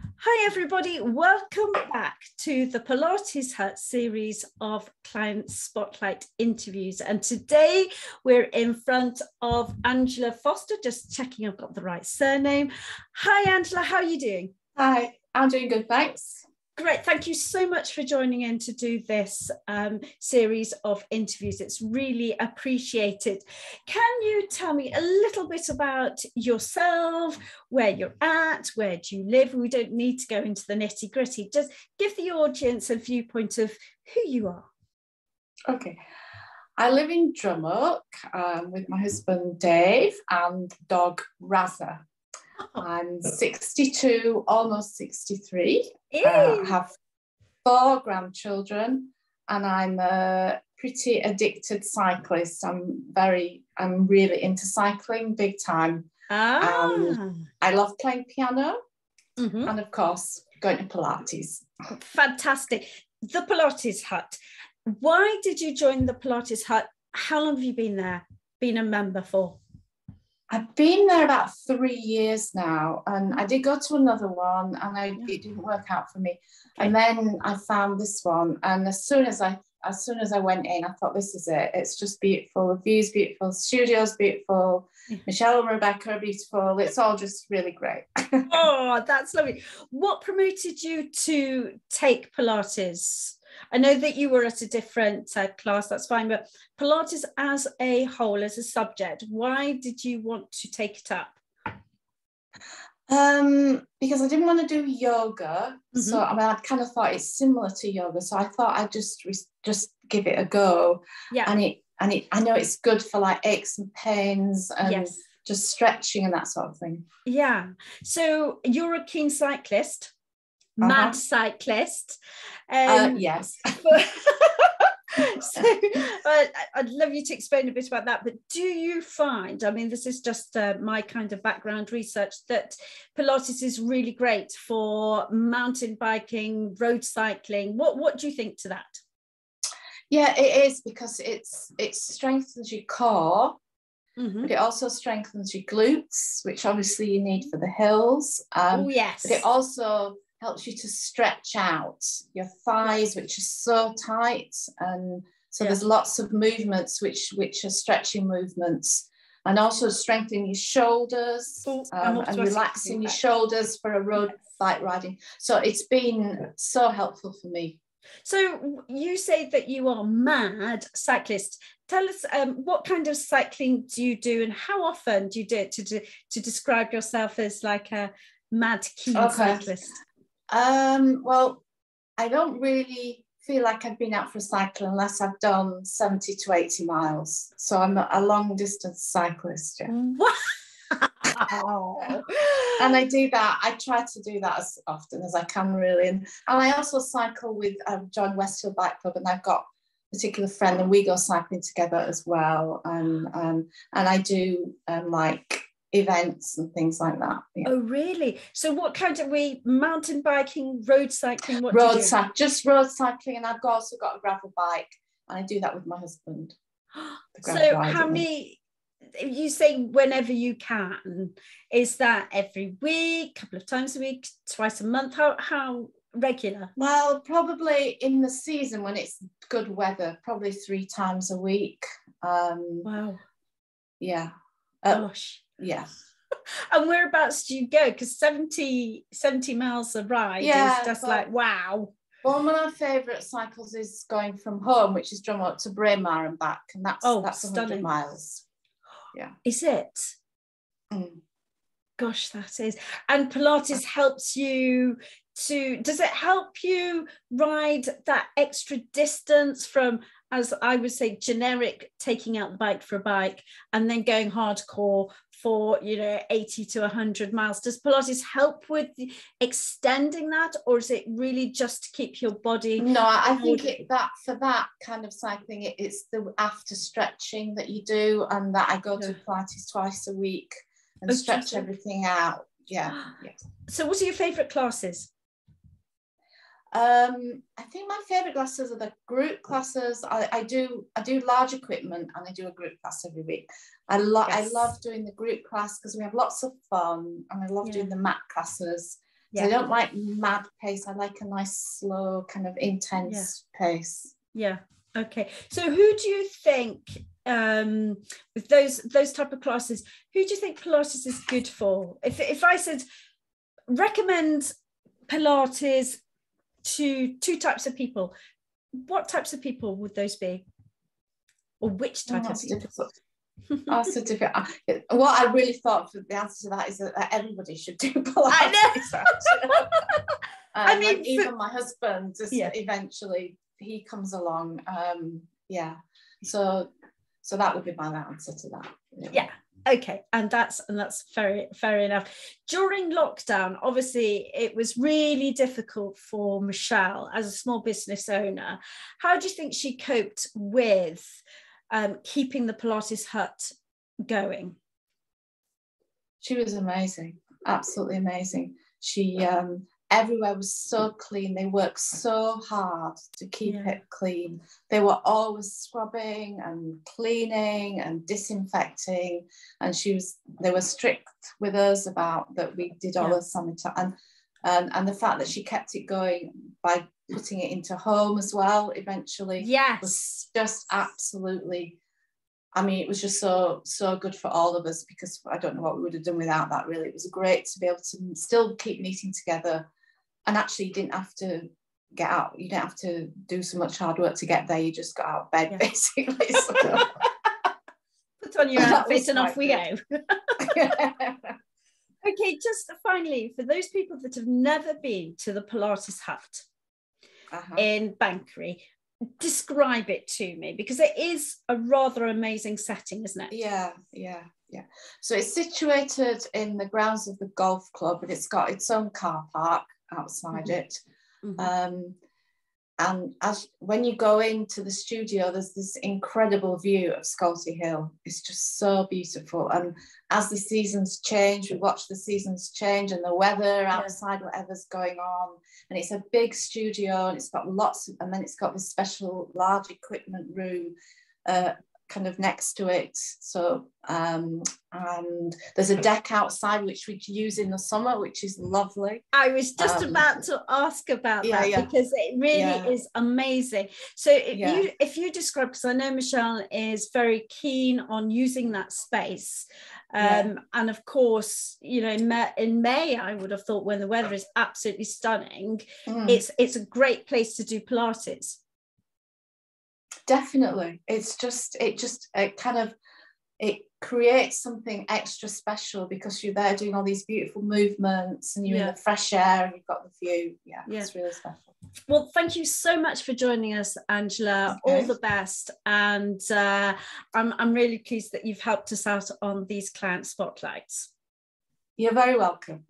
Hi everybody, welcome back to the Pilates Hut series of client spotlight interviews, and today we're in front of Angela Foster, just checking I've got the right surname. Hi Angela, how are you doing? Hi, I'm doing good, thanks. Great, thank you so much for joining in to do this series of interviews. It's really appreciated. Can you tell me a little bit about yourself, where you're at, where do you live? We don't need to go into the nitty gritty. Just give the audience a viewpoint of who you are. Okay, I live in Drummock with my husband Dave and dog Raza. I'm 62, almost 63. I have 4 grandchildren, and I'm a pretty addicted cyclist. I'm really into cycling, big time. I love playing piano, and of course, going to Pilates. Fantastic. The Pilates Hut. Why did you join the Pilates Hut? How long have you been there, been a member for? I've been there about 3 years now, and I did go to another one, and it didn't work out for me. Okay. And then I found this one, and as soon as I went in, I thought, this is it. It's just beautiful. The view's beautiful. The studio's beautiful. Michelle and Rebecca are beautiful. It's all just really great. Oh, that's lovely. What promoted you to take Pilates? I know that you were at a different class, that's fine, but Pilates as a whole, as a subject, why did you want to take it up? Because I didn't want to do yoga. So I kind of thought it's similar to yoga. So I thought I'd just give it a go. Yeah. And I know it's good for like aches and pains and just stretching and that sort of thing. Yeah. So you're a keen cyclist. Mad cyclist. Yes. So I'd love you to explain a bit about that, but do you find, I mean, this is just my kind of background research, that Pilates is really great for mountain biking, road cycling? What do you think to that? Yeah, it is, because it strengthens your core, but it also strengthens your glutes, which obviously you need for the hills. Oh yes. But it also helps you to stretch out your thighs, which are so tight, and so there's lots of movements which are stretching movements, and also strengthening your shoulders and relaxing your shoulders for a road bike riding. So it's been so helpful for me. So you say that you are mad cyclist. Tell us what kind of cycling do you do, and how often do you do it to describe yourself as like a mad keen cyclist? Well, I don't really feel like I've been out for a cycle unless I've done 70 to 80 miles. So I'm a long distance cyclist. Yeah. Wow. And I do that. I try to do that as often as I can, really. And I also cycle with John Westfield Bike Club, and I've got a particular friend, and we go cycling together as well. And I do like events and things like that. Yeah. Oh really? So what kind of mountain biking, road cycling? Just road cycling, and I've also got a gravel bike, and I do that with my husband. So how many? You say whenever you can. Is that every week, couple of times a week, twice a month? How regular? Well, probably in the season when it's good weather, probably 3 times a week. Wow. Yeah. Gosh. Yeah. And whereabouts do you go? Because 70 miles a ride is just like, wow. Well, one of my favourite cycles is going from home, which is Drummock to Braemar and back, and that's 100 miles. Yeah. Is it? Gosh, that is. And Pilates helps you does it help you ride that extra distance from, as I would say, generic taking out the bike for a bike and then going hardcore for 80 to 100 miles? Does Pilates help with extending that, or is it really just to keep your body? No, I think that for that kind of cycling, it's the after stretching that you do, and that I go to Pilates twice a week and stretch everything out. Yeah. So what are your favourite classes? I think my favourite classes are the group classes. I do large equipment, and I do a group class every week. I love doing the group class because we have lots of fun, and I love doing the mat classes So I don't like mad pace. I like a nice, slow, kind of intense pace. Yeah. Okay. So who do you think, with those type of classes, who do you think Pilates is good for? If I said recommend Pilates to two types of people, what types of people would those be? Or which type of people? Difficult. That's a difficult. What I really thought for the answer to that is that everybody should do Pilates. I know. I mean, like even my husband, just eventually he comes along. So that would be my answer to that. Really. Yeah. Okay, and that's very fair enough. During lockdown, obviously, it was really difficult for Michelle as a small business owner. How do you think she coped with keeping the Pilates Hut going? She was amazing, absolutely amazing. She everywhere was so clean. They worked so hard to keep it clean. They were always scrubbing and cleaning and disinfecting, and they were strict with us about that. We did all the sanitary and the fact that she kept it going by putting it into home as well eventually was just absolutely, I mean, it was just so good for all of us, because I don't know what we would have done without that, really. It was great to be able to still keep meeting together, and actually you didn't have to get out, you didn't have to do so much hard work to get there, you just got out of bed basically. So. Put on your outfit and off we go. Okay, just finally, for those people that have never been to the Pilates Hut in Banchory, describe it to me, because it is a rather amazing setting, isn't it? Yeah. So it's situated in the grounds of the golf club, and it's got its own car park outside it. And when you go into the studio, there's this incredible view of Scolty Hill. It's just so beautiful. And as the seasons change, we watch the seasons change and the weather outside, whatever's going on. And it's a big studio, and it's got and then it's got this special large equipment room kind of next to it. So and there's a deck outside which we use in the summer, which is lovely. I was just about to ask about that because it really is amazing. So if you describe, because I know Michelle is very keen on using that space, and of course, you know, in May I would have thought, when the weather is absolutely stunning, it's a great place to do Pilates. Definitely. It creates something extra special, because you're there doing all these beautiful movements, and you're in the fresh air, and you've got the view. It's really special. Well, thank you so much for joining us, Angela. All the best, and I'm really pleased that you've helped us out on these client spotlights. You're very welcome.